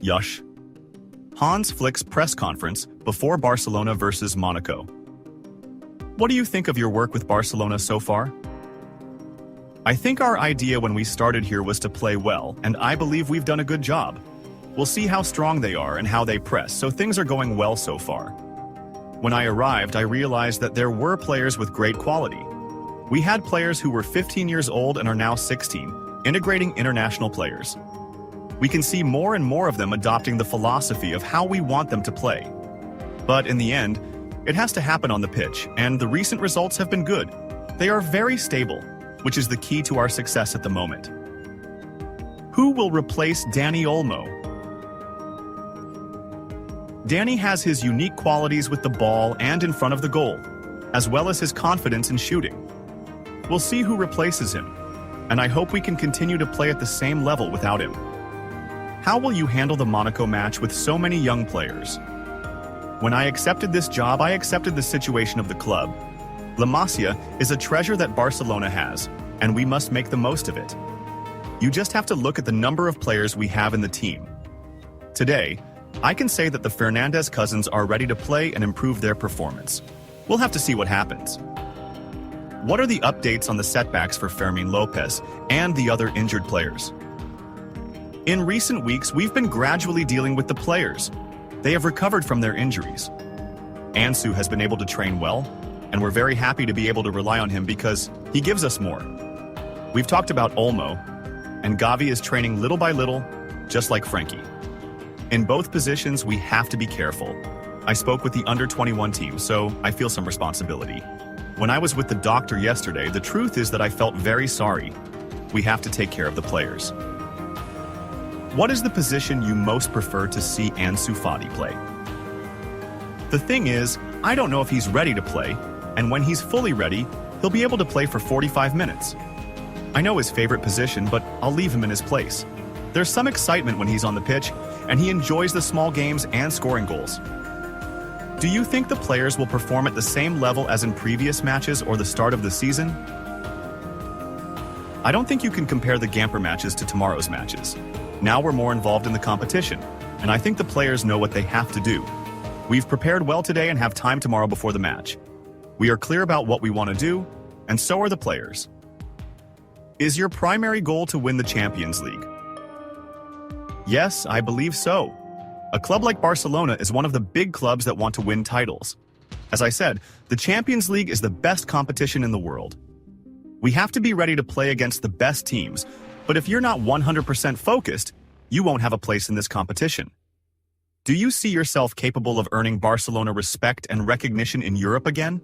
Yush. Hans Flick's press conference before Barcelona versus Monaco. What do you think of your work with Barcelona so far? I think our idea when we started here was to play well, and I believe we've done a good job. We'll see how strong they are and how they press, so things are going well so far. When I arrived, I realized that there were players with great quality. We had players who were 15 years old and are now 16, integrating international players. We can see more and more of them adopting the philosophy of how we want them to play. But in the end, it has to happen on the pitch, and the recent results have been good. They are very stable, which is the key to our success at the moment. Who will replace Dani Olmo? Dani has his unique qualities with the ball and in front of the goal, as well as his confidence in shooting. We'll see who replaces him, and I hope we can continue to play at the same level without him. How will you handle the Monaco match with so many young players? When I accepted this job, I accepted the situation of the club. La Masia is a treasure that Barcelona has, and we must make the most of it. You just have to look at the number of players we have in the team. Today, I can say that the Fernandez cousins are ready to play and improve their performance. We'll have to see what happens. What are the updates on the setbacks for Fermin Lopez and the other injured players? In recent weeks, we've been gradually dealing with the players. They have recovered from their injuries. Ansu has been able to train well, and we're very happy to be able to rely on him because he gives us more. We've talked about Olmo, and Gavi is training little by little, just like Frankie. In both positions, we have to be careful. I spoke with the under-21 team, so I feel some responsibility. When I was with the doctor yesterday, the truth is that I felt very sorry. We have to take care of the players. What is the position you most prefer to see Ansu Fati play? The thing is, I don't know if he's ready to play, and when he's fully ready, he'll be able to play for 45 minutes. I know his favorite position, but I'll leave him in his place. There's some excitement when he's on the pitch, and he enjoys the small games and scoring goals. Do you think the players will perform at the same level as in previous matches or the start of the season? I don't think you can compare the Gamper matches to tomorrow's matches. Now we're more involved in the competition, and I think the players know what they have to do. We've prepared well today and have time tomorrow before the match. We are clear about what we want to do, and so are the players. Is your primary goal to win the Champions League? Yes, I believe so. A club like Barcelona is one of the big clubs that want to win titles. As I said, the Champions League is the best competition in the world. We have to be ready to play against the best teams, but if you're not 100% focused, you won't have a place in this competition. Do you see yourself capable of earning Barcelona respect and recognition in Europe again?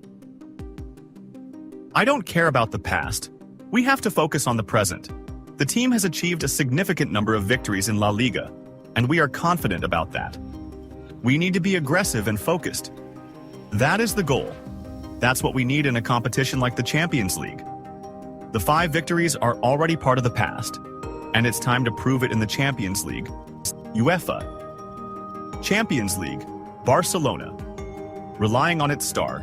I don't care about the past. We have to focus on the present. The team has achieved a significant number of victories in La Liga, and we are confident about that. We need to be aggressive and focused. That is the goal. That's what we need in a competition like the Champions League. The 5 victories are already part of the past, and it's time to prove it in the Champions League. UEFA Champions League, Barcelona, relying on its star.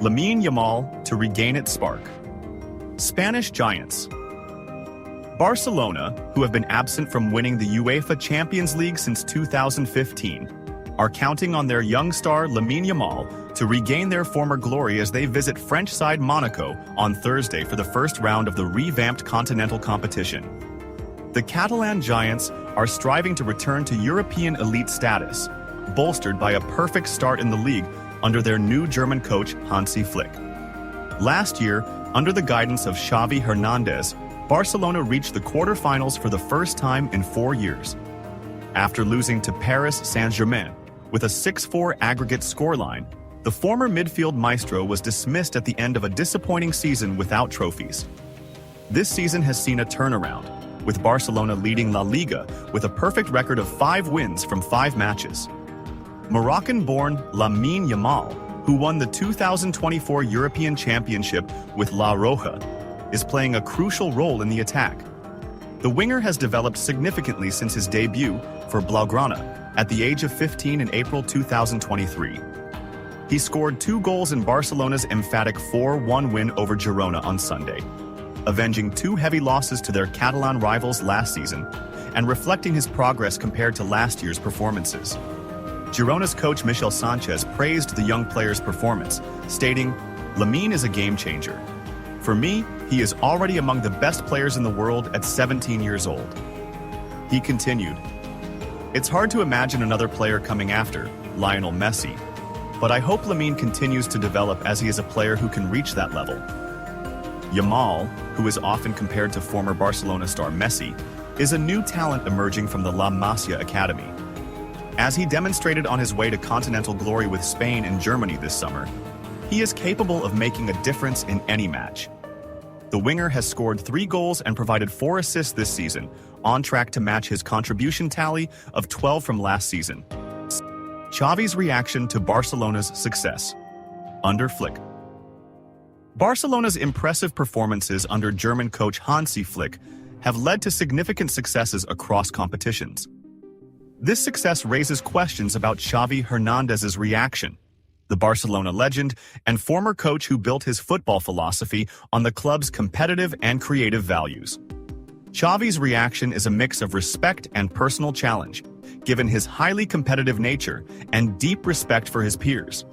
Lamine Yamal to regain its spark. Spanish Giants. Barcelona, who have been absent from winning the UEFA Champions League since 2015, are counting on their young star Lamine Yamal to regain their former glory as they visit French side Monaco on Thursday for the first round of the revamped continental competition. The Catalan Giants are striving to return to European elite status, bolstered by a perfect start in the league under their new German coach Hansi Flick. Last year, under the guidance of Xavi Hernandez, Barcelona reached the quarterfinals for the first time in 4 years. After losing to Paris Saint-Germain with a 6-4 aggregate scoreline, the former midfield maestro was dismissed at the end of a disappointing season without trophies. This season has seen a turnaround, with Barcelona leading La Liga with a perfect record of 5 wins from 5 matches. Moroccan-born Lamine Yamal, who won the 2024 European Championship with La Roja, is playing a crucial role in the attack. The winger has developed significantly since his debut for Blaugrana at the age of 15 in April 2023. He scored 2 goals in Barcelona's emphatic 4-1 win over Girona on Sunday, avenging 2 heavy losses to their Catalan rivals last season and reflecting his progress compared to last year's performances. Girona's coach Michel Sanchez praised the young player's performance, stating, "Lamine is a game changer. For me, he is already among the best players in the world at 17 years old." He continued, "It's hard to imagine another player coming after Lionel Messi, but I hope Lamine continues to develop as he is a player who can reach that level." Yamal, who is often compared to former Barcelona star Messi, is a new talent emerging from the La Masia Academy. As he demonstrated on his way to continental glory with Spain and Germany this summer, he is capable of making a difference in any match. The winger has scored 3 goals and provided 4 assists this season, on track to match his contribution tally of 12 from last season. Xavi's reaction to Barcelona's success. Under Flick. Barcelona's impressive performances under German coach Hansi Flick have led to significant successes across competitions. This success raises questions about Xavi Hernandez's reaction, the Barcelona legend and former coach who built his football philosophy on the club's competitive and creative values. Xavi's reaction is a mix of respect and personal challenge, given his highly competitive nature and deep respect for his peers.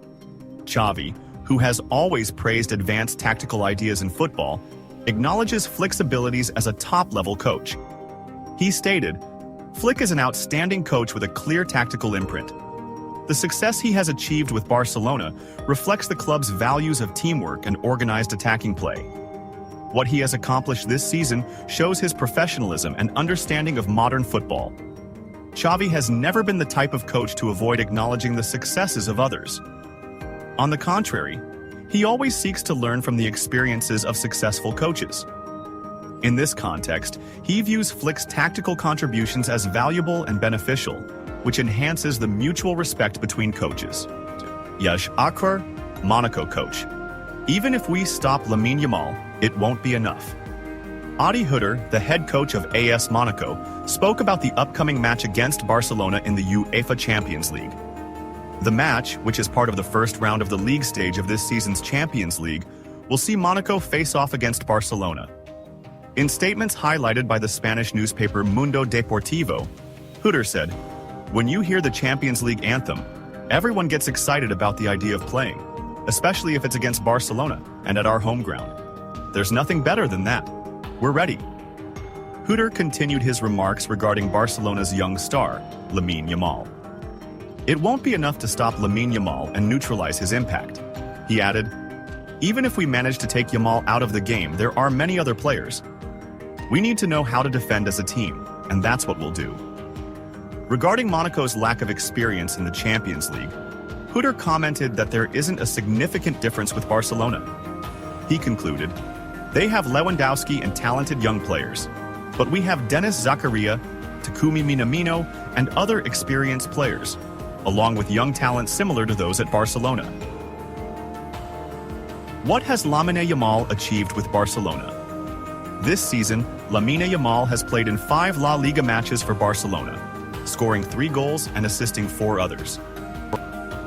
Xavi, who has always praised advanced tactical ideas in football, acknowledges Flick's abilities as a top-level coach. He stated, "Flick is an outstanding coach with a clear tactical imprint. The success he has achieved with Barcelona reflects the club's values of teamwork and organized attacking play. What he has accomplished this season shows his professionalism and understanding of modern football." Xavi has never been the type of coach to avoid acknowledging the successes of others. On the contrary, he always seeks to learn from the experiences of successful coaches. In this context, he views Flick's tactical contributions as valuable and beneficial, which enhances the mutual respect between coaches. Yash Akhar, Monaco coach. "Even if we stop Lamine Yamal, it won't be enough." Adi Hütter, the head coach of AS Monaco, spoke about the upcoming match against Barcelona in the UEFA Champions League. The match, which is part of the first round of the league stage of this season's Champions League, will see Monaco face off against Barcelona. In statements highlighted by the Spanish newspaper Mundo Deportivo, Hütter said, "When you hear the Champions League anthem, everyone gets excited about the idea of playing, especially if it's against Barcelona and at our home ground. There's nothing better than that. We're ready." Hütter continued his remarks regarding Barcelona's young star, Lamine Yamal. "It won't be enough to stop Lamine Yamal and neutralize his impact." He added, "Even if we manage to take Yamal out of the game, there are many other players. We need to know how to defend as a team, and that's what we'll do." Regarding Monaco's lack of experience in the Champions League, Hütter commented that there isn't a significant difference with Barcelona. He concluded, "They have Lewandowski and talented young players, but we have Dennis Zakaria, Takumi Minamino, and other experienced players, along with young talent similar to those at Barcelona." What has Lamine Yamal achieved with Barcelona? This season, Lamine Yamal has played in 5 La Liga matches for Barcelona, scoring 3 goals and assisting 4 others.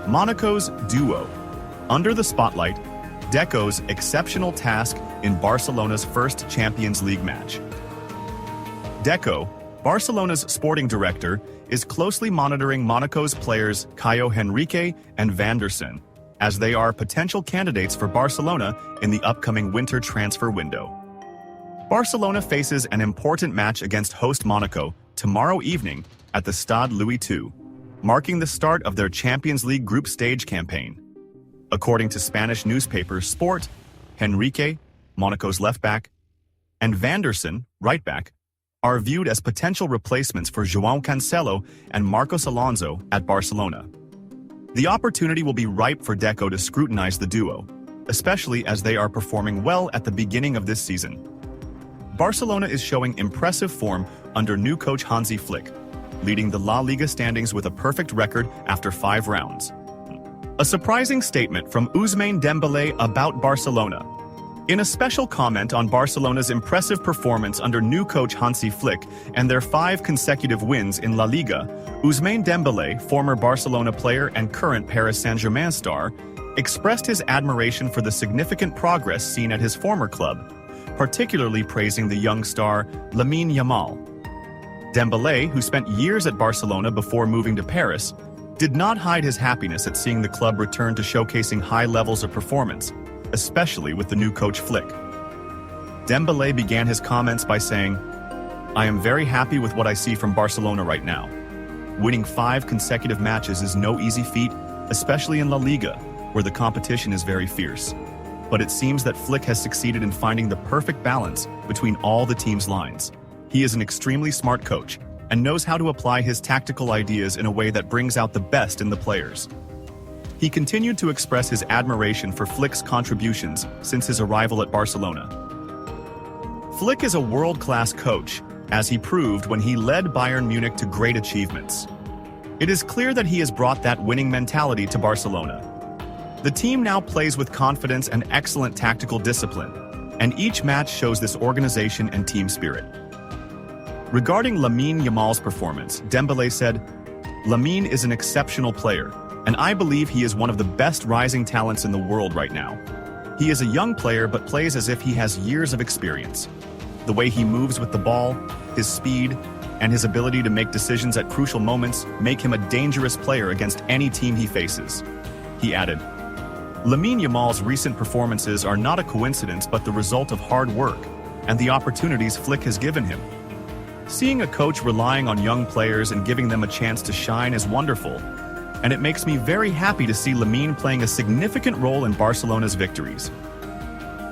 Monaco's duo. Under the spotlight, Deco'S exceptional task in Barcelona's first Champions League match. Deco, Barcelona's sporting director, is closely monitoring Monaco's players Caio Henrique and Van der Sar, as they are potential candidates for Barcelona in the upcoming winter transfer window. Barcelona faces an important match against host Monaco tomorrow evening at the Stade Louis II, marking the start of their Champions League group stage campaign. According to Spanish newspaper Sport, Henrique, Monaco's left back, and Van der Sar, right back, are viewed as potential replacements for João Cancelo and Marcos Alonso at Barcelona. The opportunity will be ripe for Deco to scrutinize the duo, especially as they are performing well at the beginning of this season. Barcelona is showing impressive form under new coach Hansi Flick, leading the La Liga standings with a perfect record after 5 rounds. A surprising statement from Ousmane Dembélé about Barcelona. In a special comment on Barcelona's impressive performance under new coach Hansi Flick and their 5 consecutive wins in La Liga, Ousmane Dembélé, former Barcelona player and current Paris Saint-Germain star, expressed his admiration for the significant progress seen at his former club, particularly praising the young star Lamine Yamal. Dembélé, who spent years at Barcelona before moving to Paris, did not hide his happiness at seeing the club return to showcasing high levels of performance, especially with the new coach Flick. Dembélé began his comments by saying, "I am very happy with what I see from Barcelona right now. Winning 5 consecutive matches is no easy feat, especially in La Liga, where the competition is very fierce. But it seems that Flick has succeeded in finding the perfect balance between all the team's lines. He is an extremely smart coach and knows how to apply his tactical ideas in a way that brings out the best in the players." He continued to express his admiration for Flick's contributions since his arrival at Barcelona. Flick is a world-class coach, as he proved when he led Bayern Munich to great achievements. It is clear that he has brought that winning mentality to Barcelona. The team now plays with confidence and excellent tactical discipline, and each match shows this organization and team spirit. Regarding Lamine Yamal's performance, Dembélé said, "Lamine is an exceptional player, and I believe he is one of the best rising talents in the world right now. He is a young player but plays as if he has years of experience. The way he moves with the ball, his speed, and his ability to make decisions at crucial moments make him a dangerous player against any team he faces." He added, "Lamine Yamal's recent performances are not a coincidence but the result of hard work and the opportunities Flick has given him. Seeing a coach relying on young players and giving them a chance to shine is wonderful, and it makes me very happy to see Lamine playing a significant role in Barcelona's victories."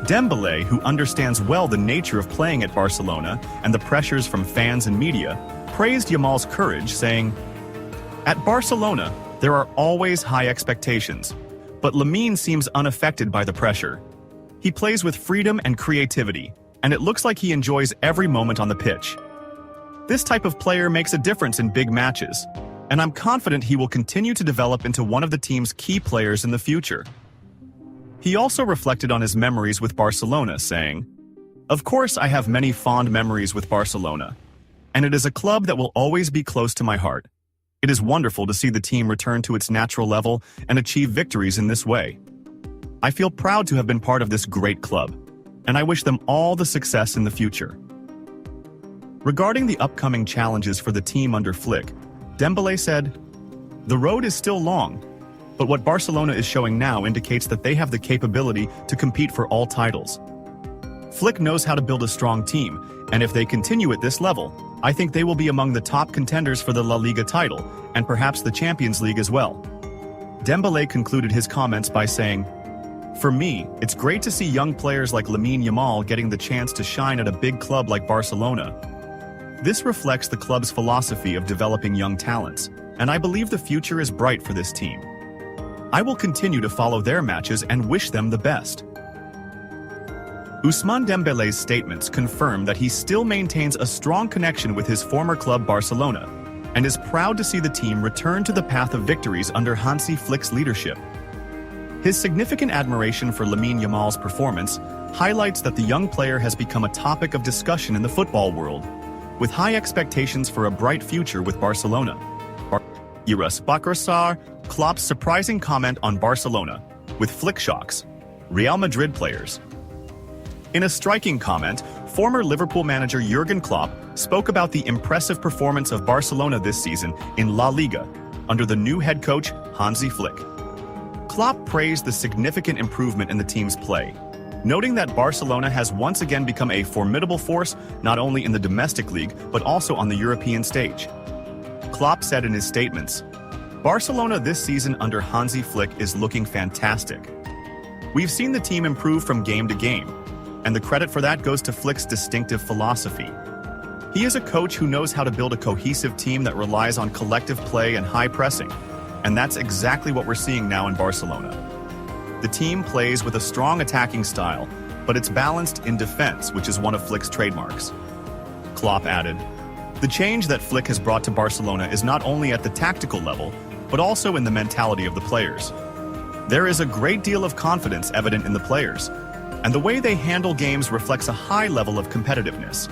Dembélé, who understands well the nature of playing at Barcelona and the pressures from fans and media, praised Yamal's courage, saying, "At Barcelona, there are always high expectations, but Lamine seems unaffected by the pressure. He plays with freedom and creativity, and it looks like he enjoys every moment on the pitch. This type of player makes a difference in big matches, and I'm confident he will continue to develop into one of the team's key players in the future." He also reflected on his memories with Barcelona, saying, "Of course, I have many fond memories with Barcelona, and it is a club that will always be close to my heart. It is wonderful to see the team return to its natural level and achieve victories in this way. I feel proud to have been part of this great club, and I wish them all the success in the future." Regarding the upcoming challenges for the team under Flick, Dembélé said, "The road is still long, but what Barcelona is showing now indicates that they have the capability to compete for all titles. Flick knows how to build a strong team, and if they continue at this level, I think they will be among the top contenders for the La Liga title, and perhaps the Champions League as well." Dembélé concluded his comments by saying, "For me, it's great to see young players like Lamine Yamal getting the chance to shine at a big club like Barcelona. This reflects the club's philosophy of developing young talents, and I believe the future is bright for this team. I will continue to follow their matches and wish them the best." Ousmane Dembélé's statements confirm that he still maintains a strong connection with his former club Barcelona, and is proud to see the team return to the path of victories under Hansi Flick's leadership. His significant admiration for Lamine Yamal's performance highlights that the young player has become a topic of discussion in the football world, with high expectations for a bright future with Barcelona. Klopp's surprising comment on Barcelona, with Flick shocks Real Madrid players. In a striking comment, former Liverpool manager Jurgen Klopp spoke about the impressive performance of Barcelona this season in La Liga, under the new head coach Hansi Flick. Klopp praised the significant improvement in the team's play, noting that Barcelona has once again become a formidable force not only in the domestic league but also on the European stage. Klopp said in his statements, "Barcelona this season under Hansi Flick is looking fantastic. We've seen the team improve from game to game, and the credit for that goes to Flick's distinctive philosophy. He is a coach who knows how to build a cohesive team that relies on collective play and high pressing, and that's exactly what we're seeing now in Barcelona. The team plays with a strong attacking style, but it's balanced in defense, which is one of Flick's trademarks." Klopp added, "The change that Flick has brought to Barcelona is not only at the tactical level, but also in the mentality of the players. There is a great deal of confidence evident in the players, and the way they handle games reflects a high level of competitiveness.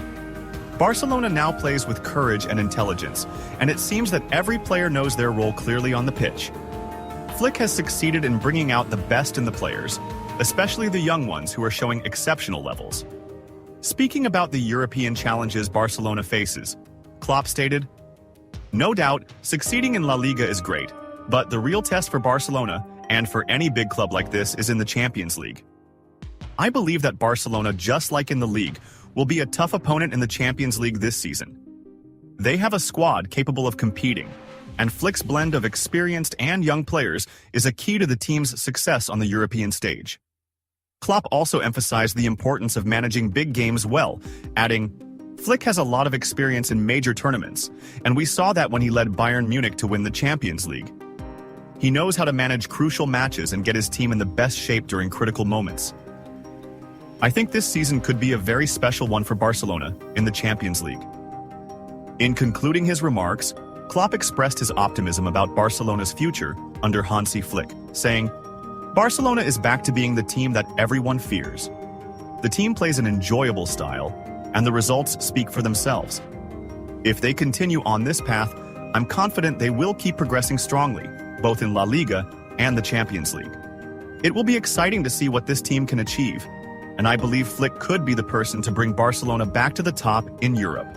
Barcelona now plays with courage and intelligence, and it seems that every player knows their role clearly on the pitch. Flick has succeeded in bringing out the best in the players, especially the young ones who are showing exceptional levels." Speaking about the European challenges Barcelona faces, Klopp stated. No doubt, succeeding in La Liga is great, but the real test for Barcelona, and for any big club like this, is in the Champions League. I believe that Barcelona, just like in the league, will be a tough opponent in the Champions League this season. They have a squad capable of competing, and Flick's blend of experienced and young players is a key to the team's success on the European stage. Klopp also emphasized the importance of managing big games well, adding, "Flick has a lot of experience in major tournaments, and we saw that when he led Bayern Munich to win the Champions League. He knows how to manage crucial matches and get his team in the best shape during critical moments." I think this season could be a very special one for Barcelona in the Champions League. In concluding his remarks, Klopp expressed his optimism about Barcelona's future under Hansi Flick, saying, "Barcelona is back to being the team that everyone fears. The team plays an enjoyable style, and the results speak for themselves. If they continue on this path, I'm confident they will keep progressing strongly, both in La Liga and the Champions League. It will be exciting to see what this team can achieve, and I believe Flick could be the person to bring Barcelona back to the top in Europe."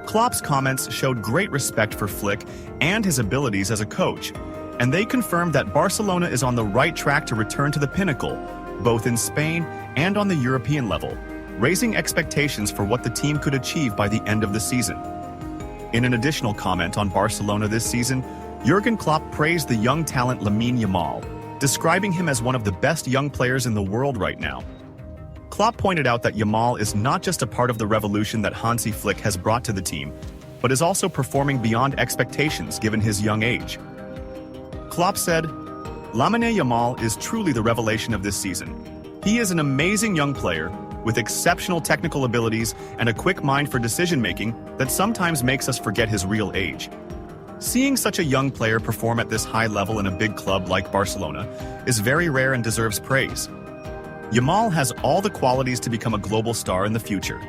Klopp's comments showed great respect for Flick and his abilities as a coach, and they confirmed that Barcelona is on the right track to return to the pinnacle, both in Spain and on the European level, raising expectations for what the team could achieve by the end of the season. In an additional comment on Barcelona this season, Jurgen Klopp praised the young talent Lamine Yamal, describing him as one of the best young players in the world right now. Klopp pointed out that Yamal is not just a part of the revolution that Hansi Flick has brought to the team, but is also performing beyond expectations given his young age. Klopp said, "Lamine Yamal is truly the revelation of this season. He is an amazing young player with exceptional technical abilities and a quick mind for decision-making that sometimes makes us forget his real age. Seeing such a young player perform at this high level in a big club like Barcelona is very rare and deserves praise. Yamal has all the qualities to become a global star in the future."